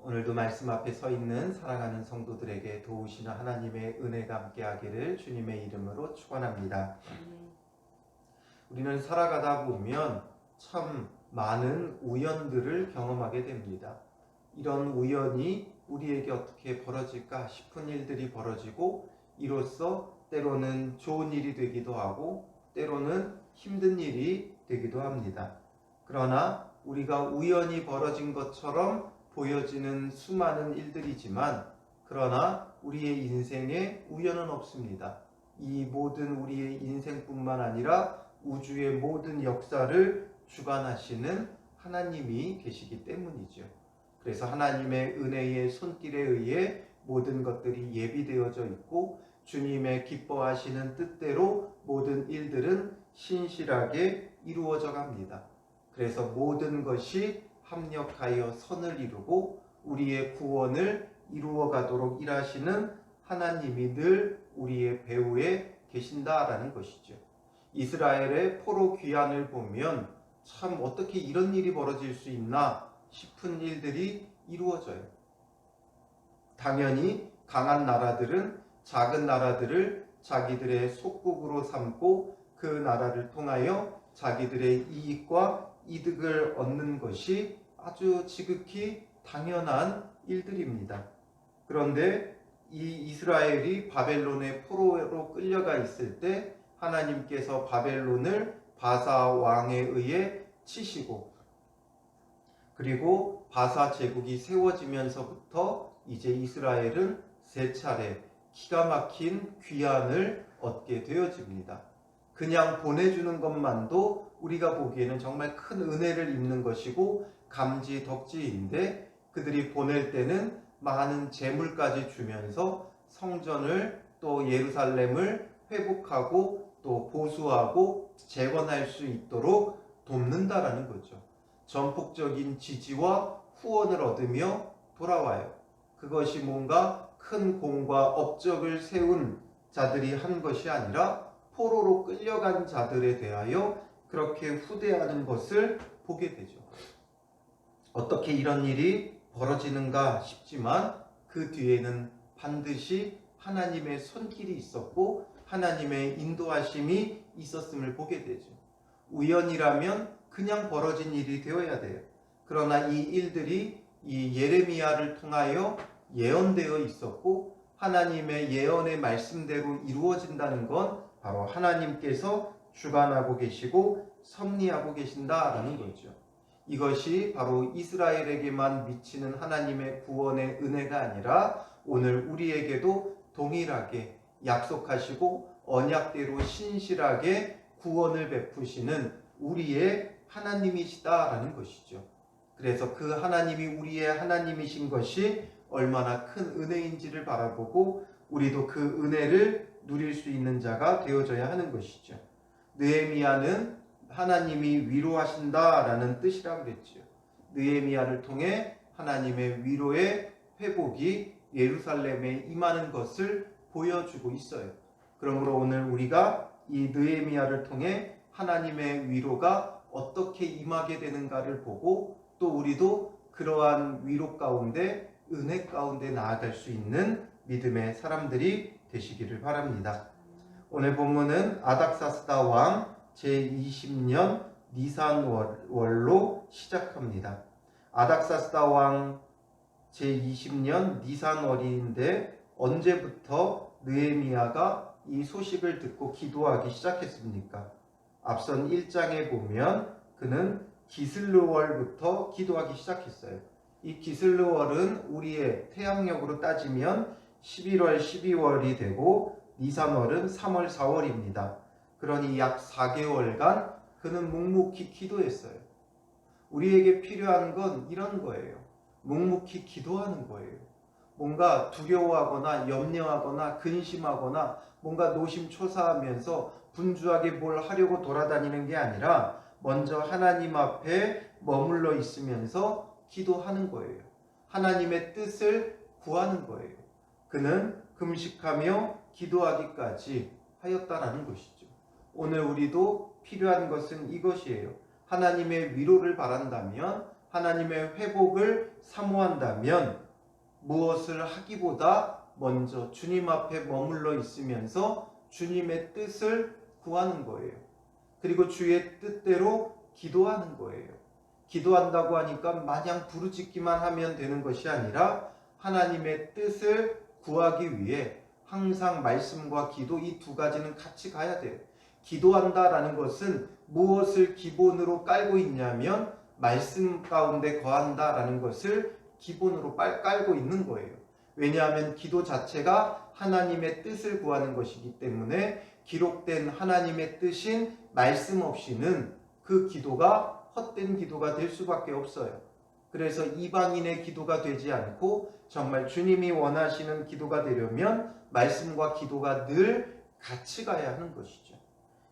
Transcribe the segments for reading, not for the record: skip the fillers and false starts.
오늘도 말씀 앞에 서 있는 사랑하는 성도들에게 도우시는 하나님의 은혜가 함께하기를 주님의 이름으로 축원합니다. 우리는 살아가다 보면 참 많은 우연들을 경험하게 됩니다. 이런 우연이 우리에게 어떻게 벌어질까 싶은 일들이 벌어지고, 이로써 때로는 좋은 일이 되기도 하고 때로는 힘든 일이 되기도 합니다. 그러나 우리가 우연히 벌어진 것처럼 보여지는 수많은 일들이지만, 그러나 우리의 인생에 우연은 없습니다. 이 모든 우리의 인생뿐만 아니라 우주의 모든 역사를 주관하시는 하나님이 계시기 때문이죠. 그래서 하나님의 은혜의 손길에 의해 모든 것들이 예비되어져 있고, 주님의 기뻐하시는 뜻대로 모든 일들은 신실하게 이루어져 갑니다. 그래서 모든 것이 합력하여 선을 이루고 우리의 구원을 이루어 가도록 일하시는 하나님이 늘 우리의 배후에 계신다라는 것이죠. 이스라엘의 포로 귀환을 보면 참 어떻게 이런 일이 벌어질 수 있나 싶은 일들이 이루어져요. 당연히 강한 나라들은 작은 나라들을 자기들의 속국으로 삼고 그 나라를 통하여 자기들의 이익과 이득을 얻는 것이 아주 지극히 당연한 일들입니다. 그런데 이 이스라엘이 바벨론의 포로로 끌려가 있을 때 하나님께서 바벨론을 바사 왕에 의해 치시고, 그리고 바사 제국이 세워지면서부터 이제 이스라엘은 세 차례 기가 막힌 귀환을 얻게 되어집니다. 그냥 보내주는 것만도 우리가 보기에는 정말 큰 은혜를 입는 것이고 감지덕지인데, 그들이 보낼 때는 많은 재물까지 주면서 성전을 또 예루살렘을 회복하고 또 보수하고 재건할 수 있도록 돕는다라는 거죠. 전폭적인 지지와 후원을 얻으며 돌아와요. 그것이 뭔가 큰 공과 업적을 세운 자들이 한 것이 아니라 포로로 끌려간 자들에 대하여 그렇게 후대하는 것을 보게 되죠. 어떻게 이런 일이 벌어지는가 싶지만 그 뒤에는 반드시 하나님의 손길이 있었고 하나님의 인도하심이 있었음을 보게 되죠. 우연이라면 그냥 벌어진 일이 되어야 돼요. 그러나 이 일들이 이 예레미야를 통하여 예언되어 있었고 하나님의 예언의 말씀대로 이루어진다는 건 바로 하나님께서 주관하고 계시고 섭리하고 계신다라는 거죠. 이것이 바로 이스라엘에게만 미치는 하나님의 구원의 은혜가 아니라 오늘 우리에게도 동일하게 약속하시고 언약대로 신실하게 구원을 베푸시는 우리의 하나님이시다라는 것이죠. 그래서 그 하나님이 우리의 하나님이신 것이 얼마나 큰 은혜인지를 바라보고 우리도 그 은혜를 누릴 수 있는 자가 되어져야 하는 것이죠. 느헤미야는 하나님이 위로하신다라는 뜻이라고 그랬죠. 느헤미야를 통해 하나님의 위로의 회복이 예루살렘에 임하는 것을 보여주고 있어요. 그러므로 오늘 우리가 이 느헤미야를 통해 하나님의 위로가 어떻게 임하게 되는가를 보고 또 우리도 그러한 위로 가운데 은혜 가운데 나아갈 수 있는 믿음의 사람들이 되시기를 바랍니다. 오늘 본문은 아닥사스다 왕 제20년 니산월로 시작합니다. 아닥사스다 왕 제20년 니산월인데 언제부터 느헤미야가 이 소식을 듣고 기도하기 시작했습니까? 앞선 1장에 보면 그는 기슬르월부터 기도하기 시작했어요. 이 기슬르월은 우리의 태양력으로 따지면 11월, 12월이 되고 니산월은 3월, 4월입니다. 그러니 약 4개월간 그는 묵묵히 기도했어요. 우리에게 필요한 건 이런 거예요. 묵묵히 기도하는 거예요. 뭔가 두려워하거나 염려하거나 근심하거나 뭔가 노심초사하면서 분주하게 뭘 하려고 돌아다니는 게 아니라 먼저 하나님 앞에 머물러 있으면서 기도하는 거예요. 하나님의 뜻을 구하는 거예요. 그는 금식하며 기도하기까지 하였다라는 것이죠. 오늘 우리도 필요한 것은 이것이에요. 하나님의 위로를 바란다면 하나님의 회복을 사모한다면 무엇을 하기보다 먼저 주님 앞에 머물러 있으면서 주님의 뜻을 구하는 거예요. 그리고 주의 뜻대로 기도하는 거예요. 기도한다고 하니까 마냥 부르짖기만 하면 되는 것이 아니라 하나님의 뜻을 구하기 위해 항상 말씀과 기도, 이 두 가지는 같이 가야 돼요. 기도한다라는 것은 무엇을 기본으로 깔고 있냐면 말씀 가운데 거한다라는 것을 기본으로 깔고 있는 거예요. 왜냐하면 기도 자체가 하나님의 뜻을 구하는 것이기 때문에 기록된 하나님의 뜻인 말씀 없이는 그 기도가 헛된 기도가 될 수밖에 없어요. 그래서 이방인의 기도가 되지 않고 정말 주님이 원하시는 기도가 되려면 말씀과 기도가 늘 같이 가야 하는 것이죠.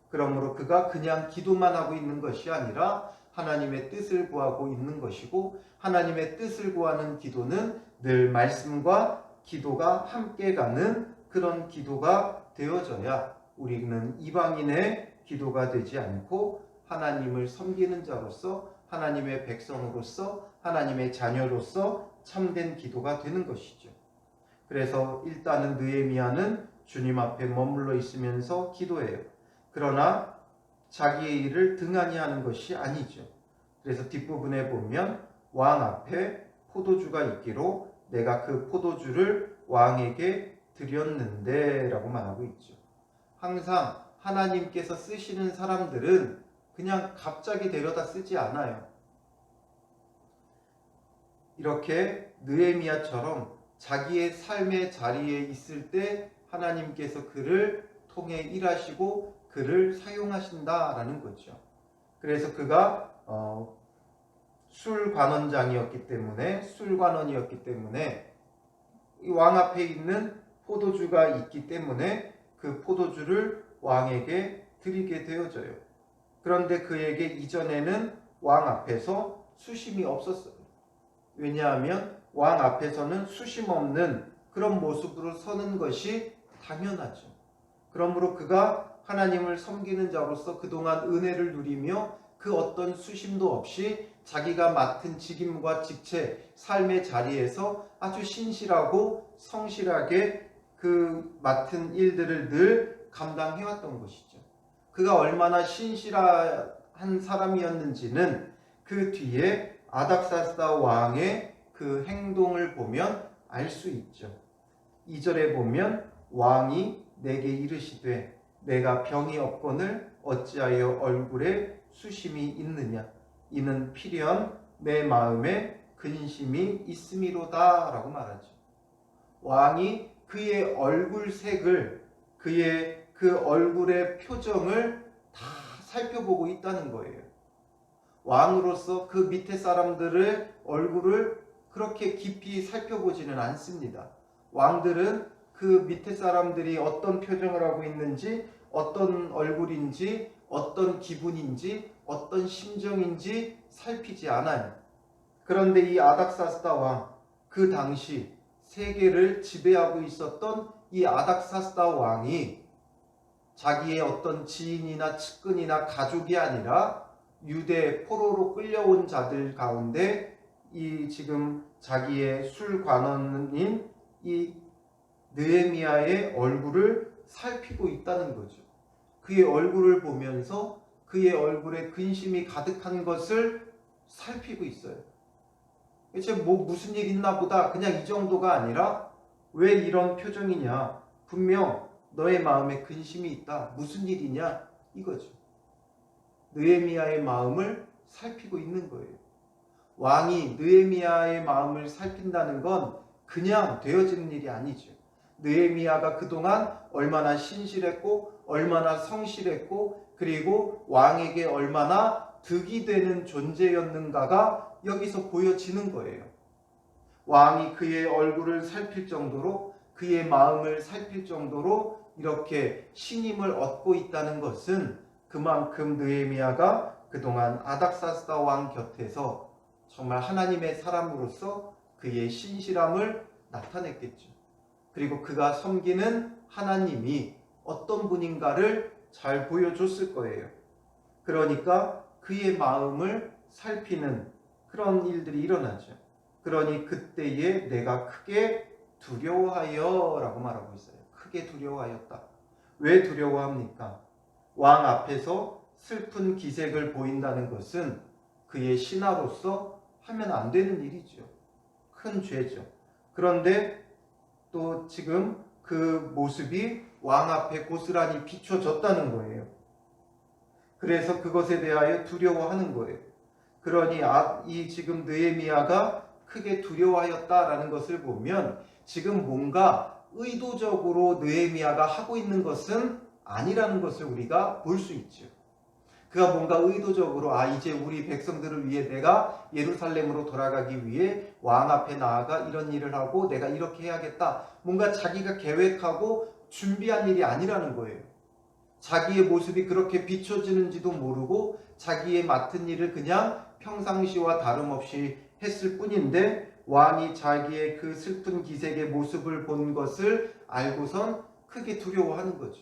그러므로 그가 그냥 기도만 하고 있는 것이 아니라 하나님의 뜻을 구하고 있는 것이고, 하나님의 뜻을 구하는 기도는 늘 말씀과 기도가 함께 가는 그런 기도가 되어져야 우리는 이방인의 기도가 되지 않고 하나님을 섬기는 자로서, 하나님의 백성으로서, 하나님의 자녀로서 참된 기도가 되는 것이죠. 그래서 일단은 느헤미야는 주님 앞에 머물러 있으면서 기도해요. 그러나 자기의 일을 등한히 하는 것이 아니죠. 그래서 뒷부분에 보면 왕 앞에 포도주가 있기로 내가 그 포도주를 왕에게 드렸는데 라고 말하고 있죠. 항상 하나님께서 쓰시는 사람들은 그냥 갑자기 데려다 쓰지 않아요. 이렇게 느헤미야처럼 자기의 삶의 자리에 있을 때 하나님께서 그를 통해 일하시고 그를 사용하신다라는 거죠. 그래서 그가 술관원장이었기 때문에, 술관원이었기 때문에 이 왕 앞에 있는 포도주가 있기 때문에 그 포도주를 왕에게 드리게 되어져요. 그런데 그에게 이전에는 왕 앞에서 수심이 없었어요. 왜냐하면 왕 앞에서는 수심 없는 그런 모습으로 서는 것이 당연하죠. 그러므로 그가 하나님을 섬기는 자로서 그동안 은혜를 누리며 그 어떤 수심도 없이 자기가 맡은 직임과 직책, 삶의 자리에서 아주 신실하고 성실하게 그 맡은 일들을 늘 감당해왔던 것이죠. 그가 얼마나 신실한 사람이었는지는 그 뒤에 아닥사스다 왕의 그 행동을 보면 알 수 있죠. 2절에 보면 왕이 내게 이르시되 내가 병이 없거늘 어찌하여 얼굴에 수심이 있느냐, 이는 필연 내 마음에 근심이 있음이로다 라고 말하죠. 왕이 그의 얼굴색을, 그의 그 얼굴의 표정을 다 살펴보고 있다는 거예요. 왕으로서 그 밑에 사람들의 얼굴을 그렇게 깊이 살펴보지는 않습니다. 왕들은 그 밑에 사람들이 어떤 표정을 하고 있는지, 어떤 얼굴인지, 어떤 기분인지, 어떤 심정인지 살피지 않아요. 그런데 이 아닥사스다 왕, 그 당시 세계를 지배하고 있었던 이 아닥사스다 왕이 자기의 어떤 지인이나 측근이나 가족이 아니라 유대 포로로 끌려온 자들 가운데 이 지금 자기의 술관원인 이 느헤미야의 얼굴을 살피고 있다는 거죠. 그의 얼굴을 보면서 그의 얼굴에 근심이 가득한 것을 살피고 있어요. 대체 무슨 일 있나 보다, 그냥 이 정도가 아니라 왜 이런 표정이냐, 분명 너의 마음에 근심이 있다, 무슨 일이냐, 이거죠. 느헤미야의 마음을 살피고 있는 거예요. 왕이 느헤미야의 마음을 살핀다는 건 그냥 되어지는 일이 아니죠. 느헤미야가 그동안 얼마나 신실했고 얼마나 성실했고 그리고 왕에게 얼마나 득이 되는 존재였는가가 여기서 보여지는 거예요. 왕이 그의 얼굴을 살필 정도로, 그의 마음을 살필 정도로 이렇게 신임을 얻고 있다는 것은 그만큼 느헤미야가 그동안 아닥사스다 왕 곁에서 정말 하나님의 사람으로서 그의 신실함을 나타냈겠죠. 그리고 그가 섬기는 하나님이 어떤 분인가를 잘 보여줬을 거예요. 그러니까 그의 마음을 살피는 그런 일들이 일어나죠. 그러니 그때에 내가 크게 두려워하여 라고 말하고 있어요. 크게 두려워하였다. 왜 두려워합니까? 왕 앞에서 슬픈 기색을 보인다는 것은 그의 신하로서 하면 안 되는 일이죠. 큰 죄죠. 그런데 또 지금 그 모습이 왕 앞에 고스란히 비춰졌다는 거예요. 그래서 그것에 대하여 두려워하는 거예요. 그러니 이 지금 느헤미야가 크게 두려워하였다라는 것을 보면 지금 뭔가 의도적으로 느헤미야가 하고 있는 것은 아니라는 것을 우리가 볼 수 있죠. 그가 뭔가 의도적으로 이제 우리 백성들을 위해 내가 예루살렘으로 돌아가기 위해 왕 앞에 나아가 이런 일을 하고 내가 이렇게 해야겠다. 뭔가 자기가 계획하고 준비한 일이 아니라는 거예요. 자기의 모습이 그렇게 비춰지는지도 모르고 자기의 맡은 일을 그냥 평상시와 다름없이 했을 뿐인데 왕이 자기의 그 슬픈 기색의 모습을 본 것을 알고선 크게 두려워하는 거죠.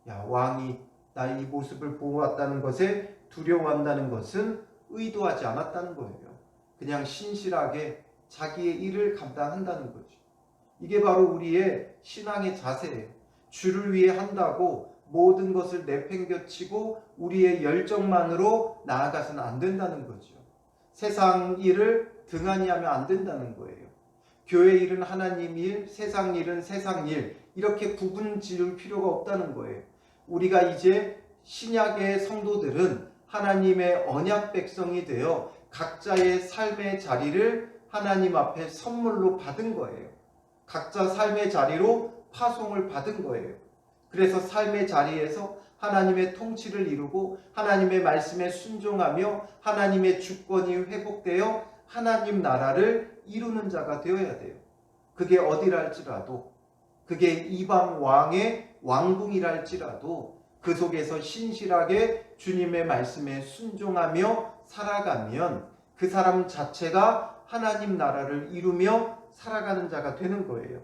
야, 왕이 나의 이 모습을 보았다는 것에 두려워한다는 것은 의도하지 않았다는 거예요. 그냥 신실하게 자기의 일을 감당한다는 거죠. 이게 바로 우리의 신앙의 자세예요. 주를 위해 한다고 모든 것을 내팽겨치고 우리의 열정만으로 나아가서는 안 된다는 거죠. 세상 일을 등한히 하면 안 된다는 거예요. 교회 일은 하나님 일, 세상 일은 세상 일, 이렇게 구분 지을 필요가 없다는 거예요. 우리가 이제 신약의 성도들은 하나님의 언약 백성이 되어 각자의 삶의 자리를 하나님 앞에 선물로 받은 거예요. 각자 삶의 자리로 파송을 받은 거예요. 그래서 삶의 자리에서 하나님의 통치를 이루고 하나님의 말씀에 순종하며 하나님의 주권이 회복되어 하나님 나라를 이루는 자가 되어야 돼요. 그게 어디랄지라도, 그게 이방 왕의 왕궁이랄지라도 그 속에서 신실하게 주님의 말씀에 순종하며 살아가면 그 사람 자체가 하나님 나라를 이루며 살아가는 자가 되는 거예요.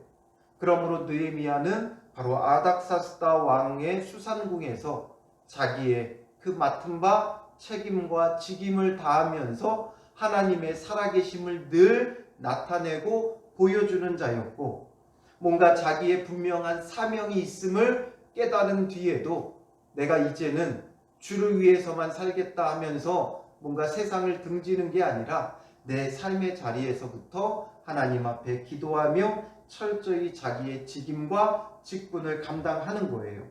그러므로 느헤미야는 바로 아닥사스다 왕의 수산궁에서 자기의 그 맡은 바 책임과 직임을 다하면서 하나님의 살아계심을 늘 나타내고 보여주는 자였고, 뭔가 자기의 분명한 사명이 있음을 깨달은 뒤에도 내가 이제는 주를 위해서만 살겠다 하면서 뭔가 세상을 등지는 게 아니라 내 삶의 자리에서부터 하나님 앞에 기도하며 철저히 자기의 직임과 직분을 감당하는 거예요.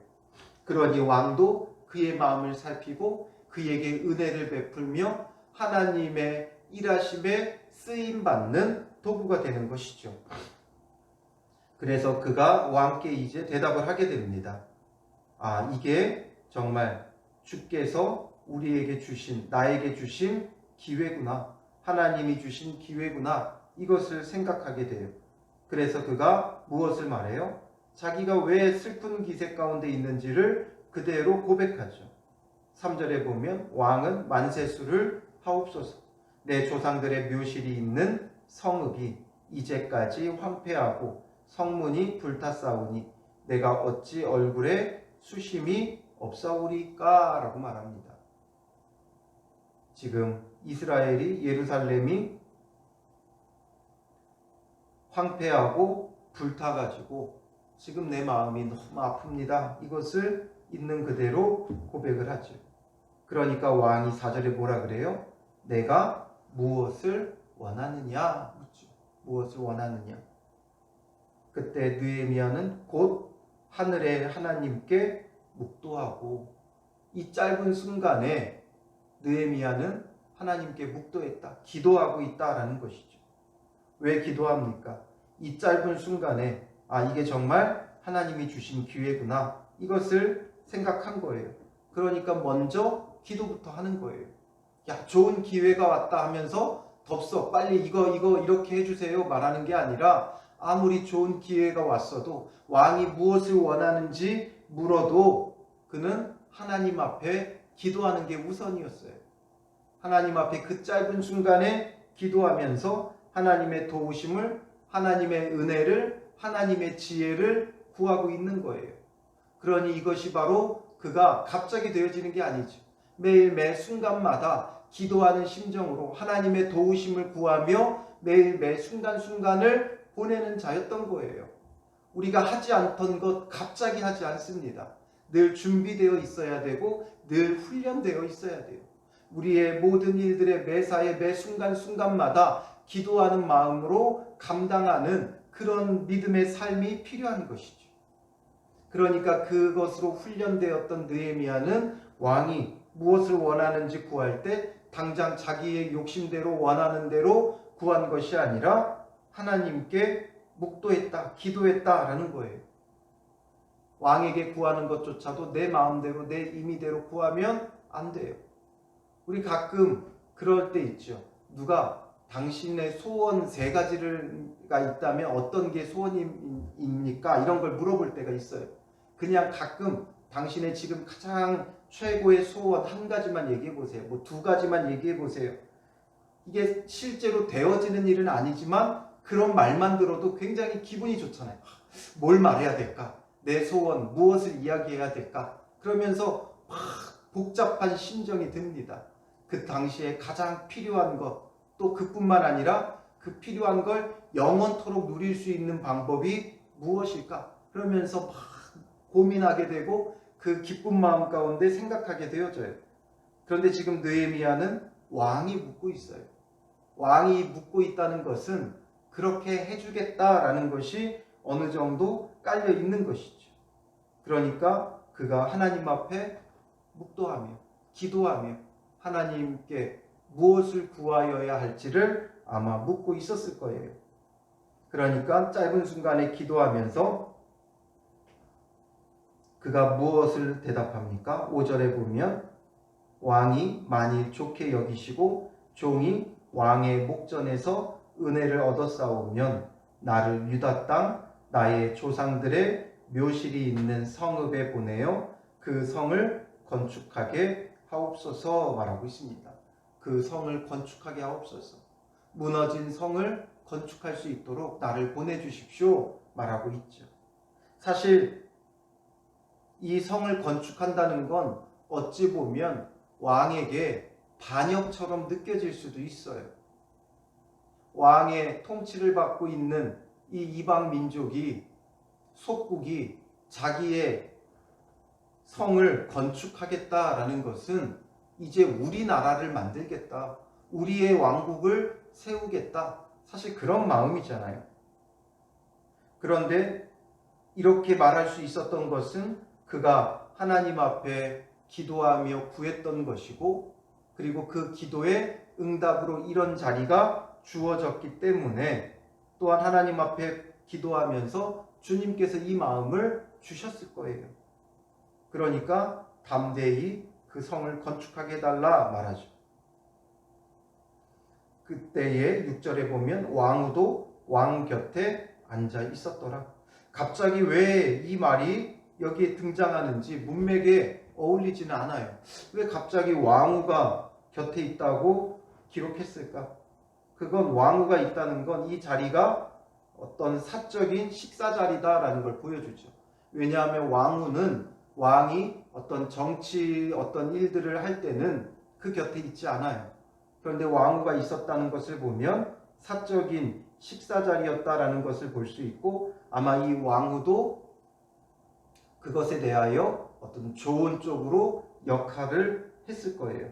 그러니 왕도 그의 마음을 살피고 그에게 은혜를 베풀며 하나님의 일하심에 쓰임받는 도구가 되는 것이죠. 그래서 그가 왕께 이제 대답을 하게 됩니다. 이게 정말 주께서 우리에게 주신, 나에게 주신 기회구나. 하나님이 주신 기회구나. 이것을 생각하게 돼요. 그래서 그가 무엇을 말해요? 자기가 왜 슬픈 기색 가운데 있는지를 그대로 고백하죠. 3절에 보면 왕은 만세수를 하옵소서. 내 조상들의 묘실이 있는 성읍이 이제까지 황폐하고 성문이 불탔사오니 내가 어찌 얼굴에 수심이 없사오리까? 라고 말합니다. 지금 이스라엘이, 예루살렘이 황폐하고 불타가지고 지금 내 마음이 너무 아픕니다. 이것을 있는 그대로 고백을 하죠. 그러니까 왕이 4절에 뭐라 그래요? 내가 무엇을 원하느냐 묻죠. 무엇을 원하느냐. 그때 느헤미야는 곧 하늘의 하나님께 묵도하고, 이 짧은 순간에 느헤미야는 하나님께 묵도했다, 기도하고 있다라는 것이죠. 왜 기도합니까? 이 짧은 순간에 이게 정말 하나님이 주신 기회구나, 이것을 생각한 거예요. 그러니까 먼저 기도부터 하는 거예요. 야, 좋은 기회가 왔다 하면서 덥석 빨리 이거 이렇게 해주세요 말하는 게 아니라, 아무리 좋은 기회가 왔어도 왕이 무엇을 원하는지 물어도 그는 하나님 앞에 기도하는 게 우선이었어요. 하나님 앞에 그 짧은 순간에 기도하면서 하나님의 도우심을, 하나님의 은혜를, 하나님의 지혜를 구하고 있는 거예요. 그러니 이것이 바로 그가 갑자기 되어지는 게 아니죠. 매일 매 순간마다 기도하는 심정으로 하나님의 도우심을 구하며 매일 매 순간순간을 보내는 자였던 거예요. 우리가 하지 않던 것 갑자기 하지 않습니다. 늘 준비되어 있어야 되고 늘 훈련되어 있어야 돼요. 우리의 모든 일들의 매사에 매 순간순간마다 기도하는 마음으로 감당하는 그런 믿음의 삶이 필요한 것이죠. 그러니까 그것으로 훈련되었던 느헤미야는 왕이 무엇을 원하는지 구할 때 당장 자기의 욕심대로 원하는 대로 구한 것이 아니라 하나님께 묵도했다, 기도했다라는 거예요. 왕에게 구하는 것조차도 내 마음대로 내 임의대로 구하면 안 돼요. 우리 가끔 그럴 때 있죠. 누가 당신의 소원 3가지가 있다면 어떤 게 소원입니까? 이런 걸 물어볼 때가 있어요. 그냥 가끔 당신의 지금 가장 최고의 소원 1가지만 얘기해 보세요. 뭐 2가지만 얘기해 보세요. 이게 실제로 되어지는 일은 아니지만 그런 말만 들어도 굉장히 기분이 좋잖아요. 뭘 말해야 될까? 내 소원, 무엇을 이야기해야 될까? 그러면서 막 복잡한 심정이 듭니다. 그 당시에 가장 필요한 것, 또 그뿐만 아니라 그 필요한 걸 영원토록 누릴 수 있는 방법이 무엇일까? 그러면서 막 고민하게 되고 그 기쁜 마음 가운데 생각하게 되어져요. 그런데 지금 느헤미야는 왕이 묻고 있어요. 왕이 묻고 있다는 것은 그렇게 해주겠다라는 것이 어느 정도 깔려 있는 것이죠. 그러니까 그가 하나님 앞에 묵도하며 기도하며 하나님께 무엇을 구하여야 할지를 아마 묻고 있었을 거예요. 그러니까 짧은 순간에 기도하면서 그가 무엇을 대답합니까? 5절에 보면 왕이 만일 좋게 여기시고 종이 왕의 목전에서 은혜를 얻었사오면 나를 유다 땅 나의 조상들의 묘실이 있는 성읍에 보내어 그 성을 건축하게 하옵소서 말하고 있습니다. 그 성을 건축하게 하옵소서. 무너진 성을 건축할 수 있도록 나를 보내주십시오 말하고 있죠. 사실 이 성을 건축한다는 건 어찌 보면 왕에게 반역처럼 느껴질 수도 있어요. 왕의 통치를 받고 있는 이 이방 민족이 속국이 자기의 성을 건축하겠다라는 것은 이제 우리나라를 만들겠다, 우리의 왕국을 세우겠다, 사실 그런 마음이잖아요. 그런데 이렇게 말할 수 있었던 것은 그가 하나님 앞에 기도하며 구했던 것이고, 그리고 그 기도의 응답으로 이런 자리가 주어졌기 때문에 또한 하나님 앞에 기도하면서 주님께서 이 마음을 주셨을 거예요. 그러니까 담대히 그 성을 건축하게 해달라 말하죠. 그때의 6절에 보면 왕후도 왕 곁에 앉아 있었더라. 갑자기 왜 이 말이 여기에 등장하는지 문맥에 어울리지는 않아요. 왜 갑자기 왕후가 곁에 있다고 기록했을까? 그건 왕후가 있다는 건 이 자리가 어떤 사적인 식사 자리다라는 걸 보여주죠. 왜냐하면 왕후는 왕이 어떤 정치 어떤 일들을 할 때는 그 곁에 있지 않아요. 그런데 왕후가 있었다는 것을 보면 사적인 식사 자리였다라는 것을 볼 수 있고, 아마 이 왕후도 그것에 대하여 어떤 좋은 쪽으로 역할을 했을 거예요.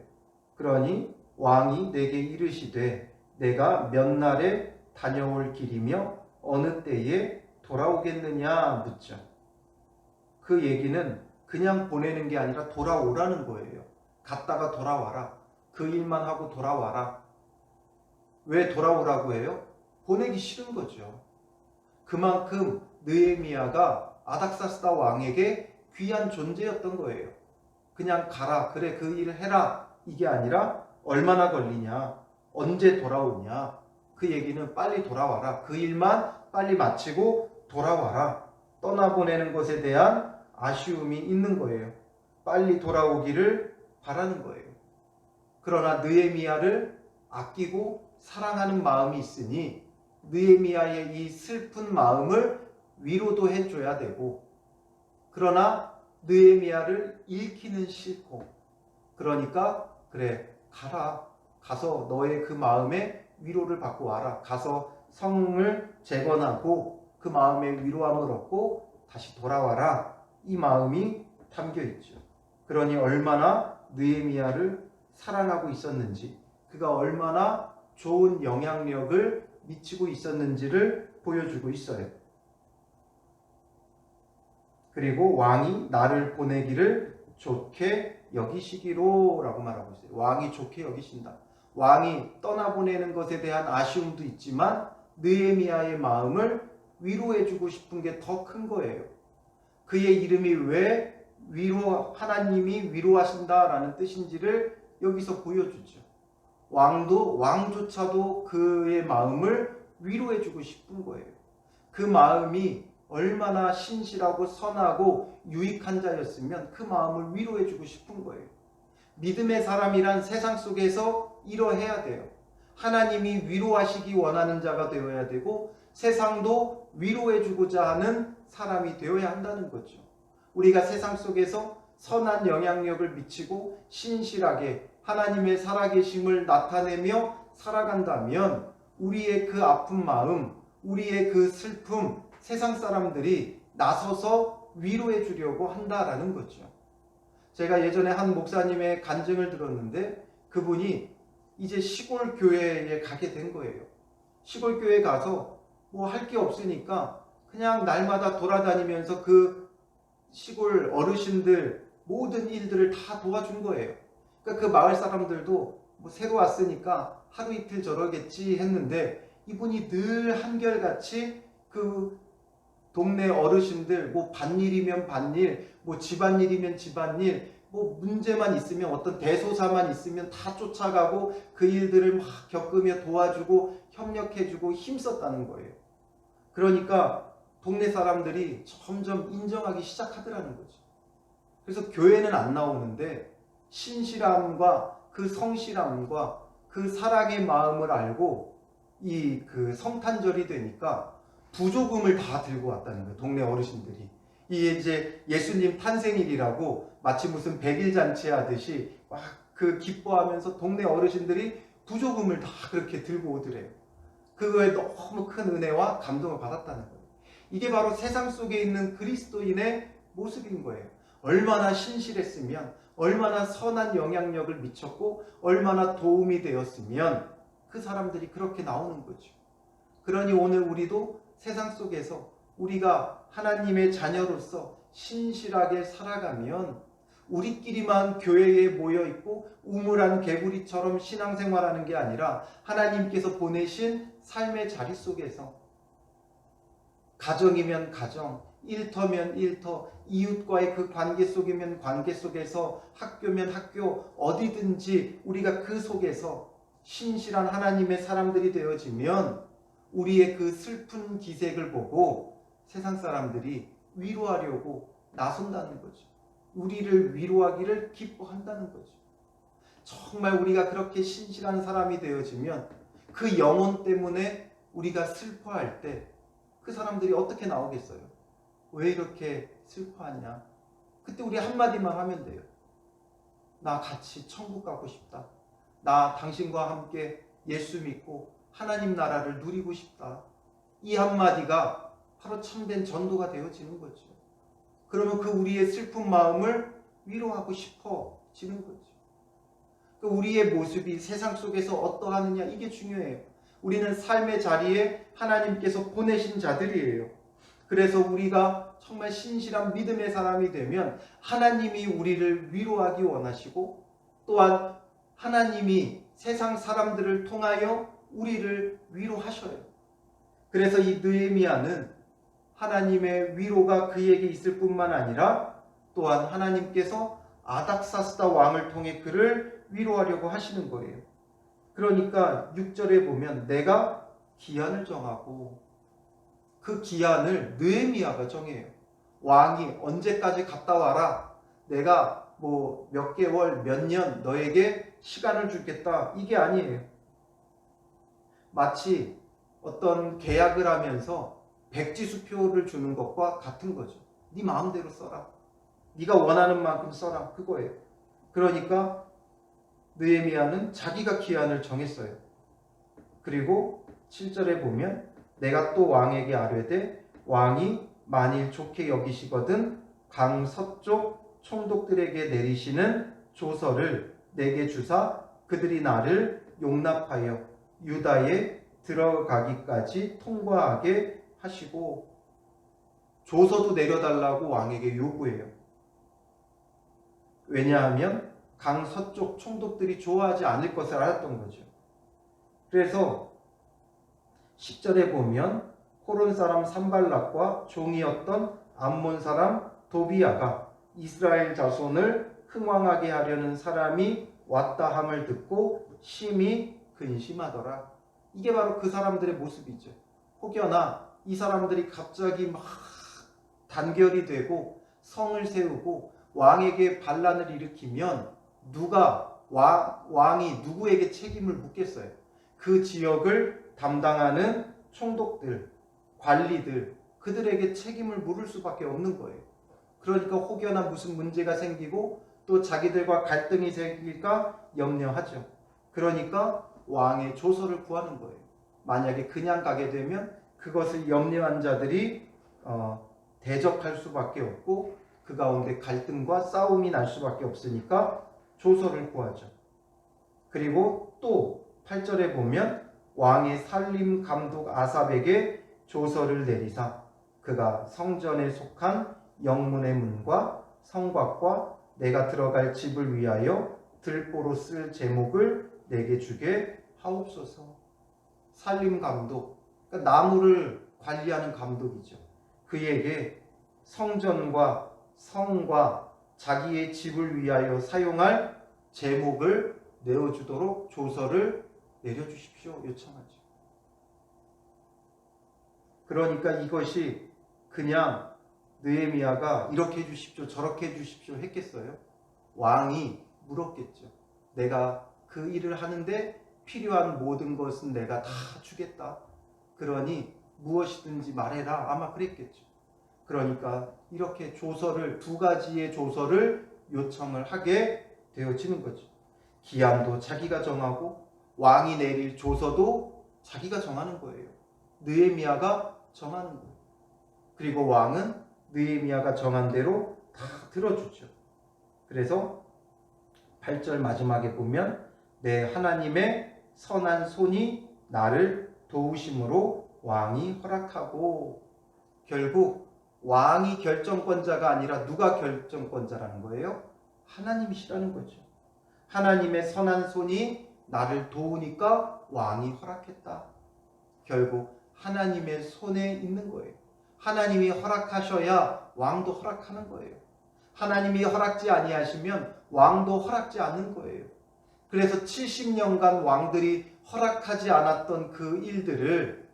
그러니 왕이 내게 이르시되 내가 몇 날에 다녀올 길이며 어느 때에 돌아오겠느냐 묻죠. 그 얘기는 그냥 보내는 게 아니라 돌아오라는 거예요. 갔다가 돌아와라. 그 일만 하고 돌아와라. 왜 돌아오라고 해요? 보내기 싫은 거죠. 그만큼 느헤미야가 아닥사스다 왕에게 귀한 존재였던 거예요. 그냥 가라, 그래 그 일을 해라, 이게 아니라 얼마나 걸리냐, 언제 돌아오냐, 그 얘기는 빨리 돌아와라, 그 일만 빨리 마치고 돌아와라. 떠나보내는 것에 대한 아쉬움이 있는 거예요. 빨리 돌아오기를 바라는 거예요. 그러나 느헤미야를 아끼고 사랑하는 마음이 있으니 느헤미야의 이 슬픈 마음을 위로도 해줘야 되고, 그러나 느헤미야를 잃기는 싫고, 그러니까 그래 가라, 가서 너의 그 마음에 위로를 받고 와라. 가서 성을 재건하고 그 마음에 위로함을 얻고 다시 돌아와라. 이 마음이 담겨 있죠. 그러니 얼마나 느헤미야를 사랑하고 있었는지, 그가 얼마나 좋은 영향력을 미치고 있었는지를 보여주고 있어요. 그리고 왕이 나를 보내기를 좋게 여기시기로 라고 말하고 있어요. 왕이 좋게 여기신다. 왕이 떠나보내는 것에 대한 아쉬움도 있지만 느헤미야의 마음을 위로해주고 싶은 게 더 큰 거예요. 그의 이름이 왜 하나님이 위로하신다라는 뜻인지를 여기서 보여주죠. 왕조차도 그의 마음을 위로해주고 싶은 거예요. 그 마음이 얼마나 신실하고 선하고 유익한 자였으면 그 마음을 위로해주고 싶은 거예요. 믿음의 사람이란 세상 속에서 이러해야 돼요. 하나님이 위로하시기 원하는 자가 되어야 되고 세상도 위로해주고자 하는 사람이 되어야 한다는 거죠. 우리가 세상 속에서 선한 영향력을 미치고 신실하게 하나님의 살아계심을 나타내며 살아간다면 우리의 그 아픈 마음, 우리의 그 슬픔, 세상 사람들이 나서서 위로해 주려고 한다라는 거죠. 제가 예전에 한 목사님의 간증을 들었는데 그분이 이제 시골 교회에 가게 된 거예요. 시골 교회에 가서 뭐 할 게 없으니까 그냥 날마다 돌아다니면서 그 시골 어르신들 모든 일들을 다 도와준 거예요. 그러니까 그 마을 사람들도 뭐 새로 왔으니까 하루 이틀 저러겠지 했는데 이분이 늘 한결같이 그 동네 어르신들 뭐 밭일이면 밭일, 뭐 집안일이면 집안일, 뭐 문제만 있으면 어떤 대소사만 있으면 다 쫓아가고 그 일들을 막 겪으며 도와주고 협력해주고 힘썼다는 거예요. 그러니까 동네 사람들이 점점 인정하기 시작하더라는 거죠. 그래서 교회는 안 나오는데 신실함과 그 성실함과 그 사랑의 마음을 알고 이 그 성탄절이 되니까 부조금을 다 들고 왔다는 거예요. 동네 어르신들이. 이게 이제 예수님 탄생일이라고 마치 무슨 백일 잔치 하듯이 막 그 기뻐하면서 동네 어르신들이 부조금을 다 그렇게 들고 오더래요. 그거에 너무 큰 은혜와 감동을 받았다는 거예요. 이게 바로 세상 속에 있는 그리스도인의 모습인 거예요. 얼마나 신실했으면, 얼마나 선한 영향력을 미쳤고, 얼마나 도움이 되었으면 그 사람들이 그렇게 나오는 거죠. 그러니 오늘 우리도 세상 속에서 우리가 하나님의 자녀로서 신실하게 살아가면 우리끼리만 교회에 모여있고 우물한 개구리처럼 신앙생활하는 게 아니라 하나님께서 보내신 삶의 자리 속에서 가정이면 가정, 일터면 일터, 이웃과의 그 관계 속이면 관계 속에서 학교면 학교, 어디든지 우리가 그 속에서 신실한 하나님의 사람들이 되어지면 우리의 그 슬픈 기색을 보고 세상 사람들이 위로하려고 나선다는 거죠. 우리를 위로하기를 기뻐한다는 거죠. 정말 우리가 그렇게 신실한 사람이 되어지면 그 영혼 때문에 우리가 슬퍼할 때 그 사람들이 어떻게 나오겠어요? 왜 이렇게 슬퍼하냐? 그때 우리 한마디만 하면 돼요. 나 같이 천국 가고 싶다. 나 당신과 함께 예수 믿고 하나님 나라를 누리고 싶다. 이 한마디가 바로 참된 전도가 되어지는 거죠. 그러면 그 우리의 슬픈 마음을 위로하고 싶어지는 거죠. 우리의 모습이 세상 속에서 어떠하느냐 이게 중요해요. 우리는 삶의 자리에 하나님께서 보내신 자들이에요. 그래서 우리가 정말 신실한 믿음의 사람이 되면 하나님이 우리를 위로하기 원하시고 또한 하나님이 세상 사람들을 통하여 우리를 위로하셔요. 그래서 이 느헤미야는 하나님의 위로가 그에게 있을 뿐만 아니라 또한 하나님께서 아닥사스다 왕을 통해 그를 위로하려고 하시는 거예요. 그러니까 6절에 보면 내가 기한을 정하고 그 기한을 느헤미야가 정해요. 왕이 언제까지 갔다 와라. 내가 뭐 몇 개월, 몇 년 너에게 시간을 주겠다. 이게 아니에요. 마치 어떤 계약을 하면서 백지수표를 주는 것과 같은 거죠. 네 마음대로 써라. 네가 원하는 만큼 써라. 그거예요. 그러니까 느헤미야는 자기가 기한을 정했어요. 그리고 7절에 보면 내가 또 왕에게 아뢰되 왕이 만일 좋게 여기시거든 강 서쪽 총독들에게 내리시는 조서를 내게 주사 그들이 나를 용납하여 유다에 들어가기까지 통과하게 하시고, 조서도 내려달라고 왕에게 요구해요. 왜냐하면 강 서쪽 총독들이 좋아하지 않을 것을 알았던 거죠. 그래서 10절에 보면 호론 사람 산발락과 종이었던 암몬 사람 도비야가 이스라엘 자손을 흥왕하게 하려는 사람이 왔다 함을 듣고 심히 근심하더라. 이게 바로 그 사람들의 모습이죠. 혹여나 이 사람들이 갑자기 막 단결이 되고 성을 세우고 왕에게 반란을 일으키면 왕이 누구에게 책임을 묻겠어요? 그 지역을 담당하는 총독들, 관리들, 그들에게 책임을 물을 수밖에 없는 거예요. 그러니까 혹여나 무슨 문제가 생기고 또 자기들과 갈등이 생길까 염려하죠. 그러니까 왕의 조서를 구하는 거예요. 만약에 그냥 가게 되면 그것을 염려한 자들이 대적할 수밖에 없고 그 가운데 갈등과 싸움이 날 수밖에 없으니까 조서를 구하죠. 그리고 또 8절에 보면 왕의 살림 감독 아삽에게 조서를 내리사 그가 성전에 속한 영문의 문과 성곽과 내가 들어갈 집을 위하여 들보로 쓸 제목을 내게 주게 하옵소서. 살림 감독, 그러니까 나무를 관리하는 감독이죠. 그에게 성전과 성과 자기의 집을 위하여 사용할 제목을 내어주도록 조서를 내려주십시오 요청하죠. 그러니까 이것이 그냥 느헤미야가 이렇게 해주십시오 저렇게 해주십시오 했겠어요? 왕이 물었겠죠. 내가 그 일을 하는데 필요한 모든 것은 내가 다 주겠다. 그러니 무엇이든지 말해라. 아마 그랬겠죠. 그러니까 이렇게 조서를, 두 가지의 조서를 요청을 하게 되어지는 거죠. 기한도 자기가 정하고 왕이 내릴 조서도 자기가 정하는 거예요. 느헤미야가 정하는 거예요. 그리고 왕은 느헤미야가 정한 대로 다 들어주죠. 그래서 8절 마지막에 보면 내 하나님의 선한 손이 나를 도우심으로 왕이 허락하고, 결국 왕이 결정권자가 아니라 누가 결정권자라는 거예요? 하나님이시라는 거죠. 하나님의 선한 손이 나를 도우니까 왕이 허락했다. 결국 하나님의 손에 있는 거예요. 하나님이 허락하셔야 왕도 허락하는 거예요. 하나님이 허락지 아니하시면 왕도 허락지 않는 거예요. 그래서 70년간 왕들이 허락하지 않았던 그 일들을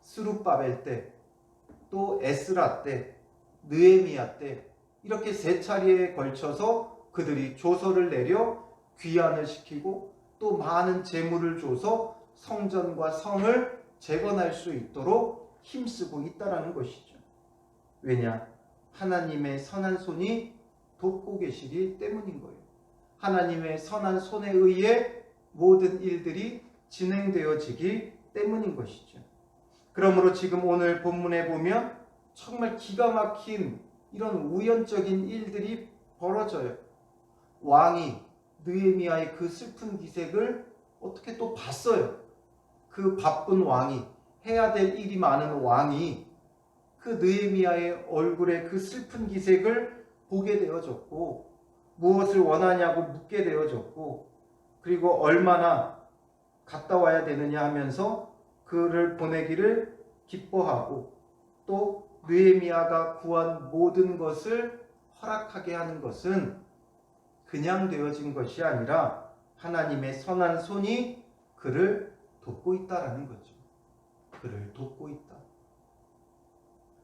스룹바벨 때, 또 에스라 때, 느헤미야 때 이렇게 세 차례에 걸쳐서 그들이 조서를 내려 귀환을 시키고 또 많은 재물을 줘서 성전과 성을 재건할 수 있도록 힘쓰고 있다는 것이죠. 왜냐? 하나님의 선한 손이 돕고 계시기 때문인 거예요. 하나님의 선한 손에 의해 모든 일들이 진행되어지기 때문인 것이죠. 그러므로 지금 오늘 본문에 보면 정말 기가 막힌 이런 우연적인 일들이 벌어져요. 왕이 느헤미야의 그 슬픈 기색을 어떻게 또 봤어요. 그 바쁜 왕이, 해야 될 일이 많은 왕이 그 느헤미야의 얼굴에 그 슬픈 기색을 보게 되어졌고, 무엇을 원하냐고 묻게 되어졌고, 그리고 얼마나 갔다 와야 되느냐 하면서 그를 보내기를 기뻐하고, 또 느헤미야가 구한 모든 것을 허락하게 하는 것은 그냥 되어진 것이 아니라 하나님의 선한 손이 그를 돕고 있다라는 거죠. 그를 돕고 있다.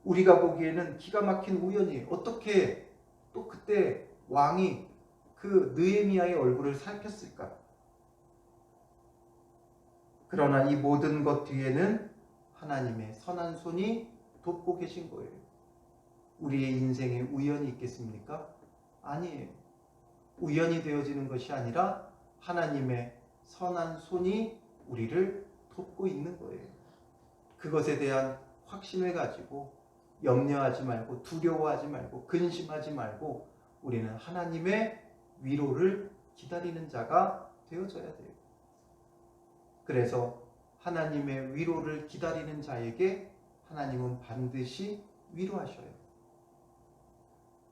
우리가 보기에는 기가 막힌 우연이에요. 어떻게 또 그때 왕이 그 느헤미야의 얼굴을 살폈을까? 그러나 이 모든 것 뒤에는 하나님의 선한 손이 돕고 계신 거예요. 우리의 인생에 우연이 있겠습니까? 아니에요. 우연이 되어지는 것이 아니라 하나님의 선한 손이 우리를 돕고 있는 거예요. 그것에 대한 확신을 가지고 염려하지 말고 두려워하지 말고 근심하지 말고 우리는 하나님의 위로를 기다리는 자가 되어져야 돼요. 그래서 하나님의 위로를 기다리는 자에게 하나님은 반드시 위로하셔요.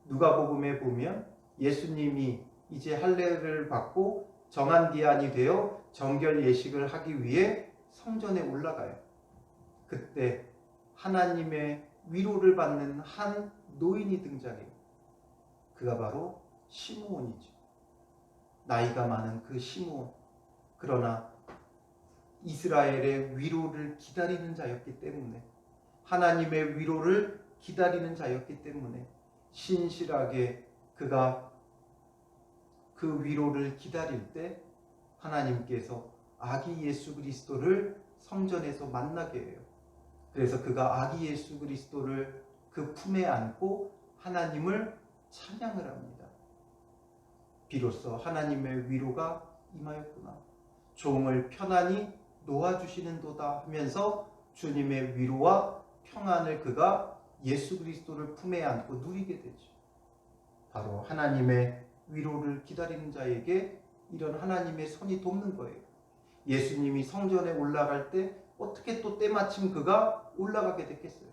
누가복음에 보면 예수님이 이제 할례를 받고 정한 기한이 되어 정결 예식을 하기 위해 성전에 올라가요. 그때 하나님의 위로를 받는 한 노인이 등장해요. 그가 바로 시므온이죠. 나이가 많은 그 시므온. 그러나 이스라엘의 위로를 기다리는 자였기 때문에, 하나님의 위로를 기다리는 자였기 때문에 신실하게 그가 그 위로를 기다릴 때 하나님께서 아기 예수 그리스도를 성전에서 만나게 해요. 그래서 그가 아기 예수 그리스도를 그 품에 안고 하나님을 찬양을 합니다. 비로소 하나님의 위로가 임하였구나. 종을 편안히 놓아주시는도다 하면서 주님의 위로와 평안을 그가 예수 그리스도를 품에 안고 누리게 되죠. 바로 하나님의 위로를 기다리는 자에게 이런 하나님의 손이 돕는 거예요. 예수님이 성전에 올라갈 때 어떻게 또 때마침 그가 올라가게 됐겠어요?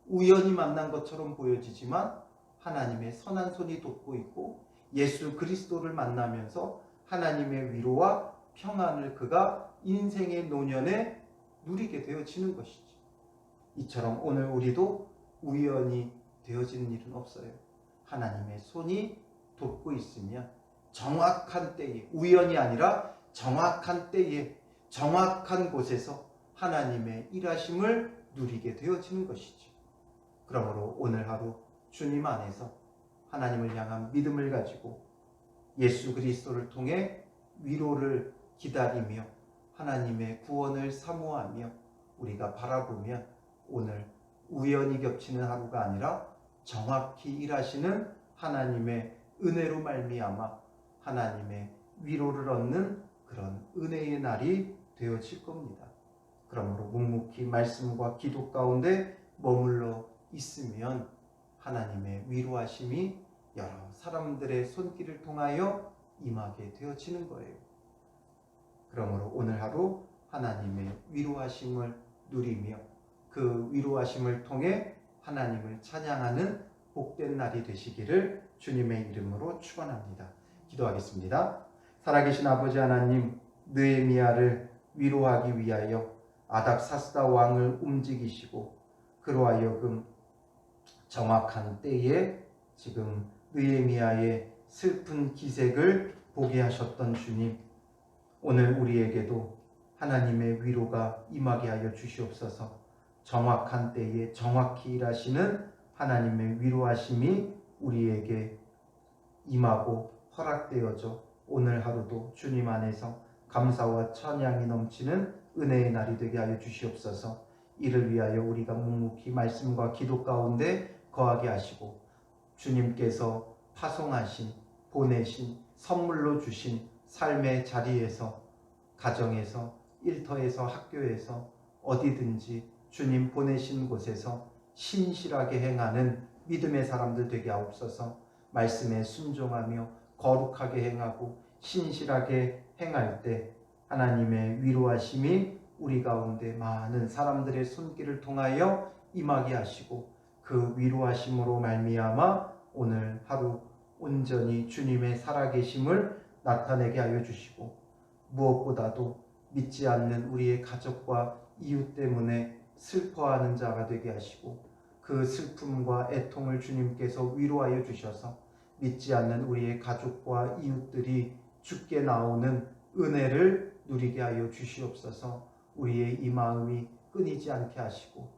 우연히 만난 것처럼 보여지지만 하나님의 선한 손이 돕고 있고 예수 그리스도를 만나면서 하나님의 위로와 평안을 그가 인생의 노년에 누리게 되어지는 것이죠. 이처럼 오늘 우리도 우연히 되어지는 일은 없어요. 하나님의 손이 돕고 있으면 정확한 때에, 우연이 아니라 정확한 때에 정확한 곳에서 하나님의 일하심을 누리게 되어지는 것이죠. 그러므로 오늘 하루 주님 안에서 하나님을 향한 믿음을 가지고 예수 그리스도를 통해 위로를 기다리며 하나님의 구원을 사모하며 우리가 바라보면 오늘 우연히 겹치는 하루가 아니라 정확히 일하시는 하나님의 은혜로 말미암아 하나님의 위로를 얻는 그런 은혜의 날이 되어질 겁니다. 그러므로 묵묵히 말씀과 기도 가운데 머물러 있으면 하나님의 위로하심이 여러 사람들의 손길을 통하여 임하게 되어지는 거예요. 그러므로 오늘 하루 하나님의 위로하심을 누리며 그 위로하심을 통해 하나님을 찬양하는 복된 날이 되시기를 주님의 이름으로 축원합니다. 기도하겠습니다. 살아계신 아버지 하나님, 느헤미야를 위로하기 위하여 아닥사스다 왕을 움직이시고 그로 하여금 정확한 때에 지금 느헤미야의 슬픈 기색을 보게 하셨던 주님, 오늘 우리에게도 하나님의 위로가 임하게 하여 주시옵소서. 정확한 때에 정확히 일하시는 하나님의 위로하심이 우리에게 임하고 허락되어져 오늘 하루도 주님 안에서 감사와 찬양이 넘치는 은혜의 날이 되게 하여 주시옵소서. 이를 위하여 우리가 묵묵히 말씀과 기도 가운데 거하게 하시고 주님께서 파송하신, 보내신, 선물로 주신 삶의 자리에서, 가정에서, 일터에서, 학교에서 어디든지 주님 보내신 곳에서 신실하게 행하는 믿음의 사람들 되게 하옵소서. 말씀에 순종하며 거룩하게 행하고 신실하게 행할 때 하나님의 위로하심이 우리 가운데 많은 사람들의 손길을 통하여 임하게 하시고 그 위로하심으로 말미암아 오늘 하루 온전히 주님의 살아계심을 나타내게 하여 주시고 무엇보다도 믿지 않는 우리의 가족과 이웃 때문에 슬퍼하는 자가 되게 하시고 그 슬픔과 애통을 주님께서 위로하여 주셔서 믿지 않는 우리의 가족과 이웃들이 주께 나오는 은혜를 누리게 하여 주시옵소서. 우리의 이 마음이 끊이지 않게 하시고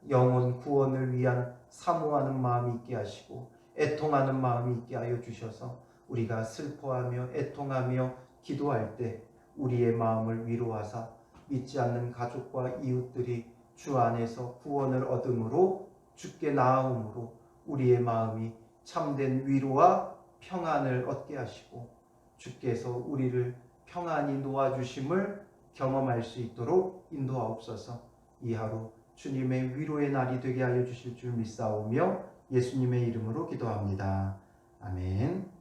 영혼 구원을 위한 사모하는 마음이 있게 하시고 애통하는 마음이 있게 하여 주셔서 우리가 슬퍼하며 애통하며 기도할 때 우리의 마음을 위로하사 믿지 않는 가족과 이웃들이 주 안에서 구원을 얻음으로 주께 나아옴으로 우리의 마음이 참된 위로와 평안을 얻게 하시고 주께서 우리를 평안히 놓아주심을 경험할 수 있도록 인도하옵소서. 이 하루 주님의 위로의 날이 되게 하여 주실 줄 믿사오며 예수님의 이름으로 기도합니다. 아멘.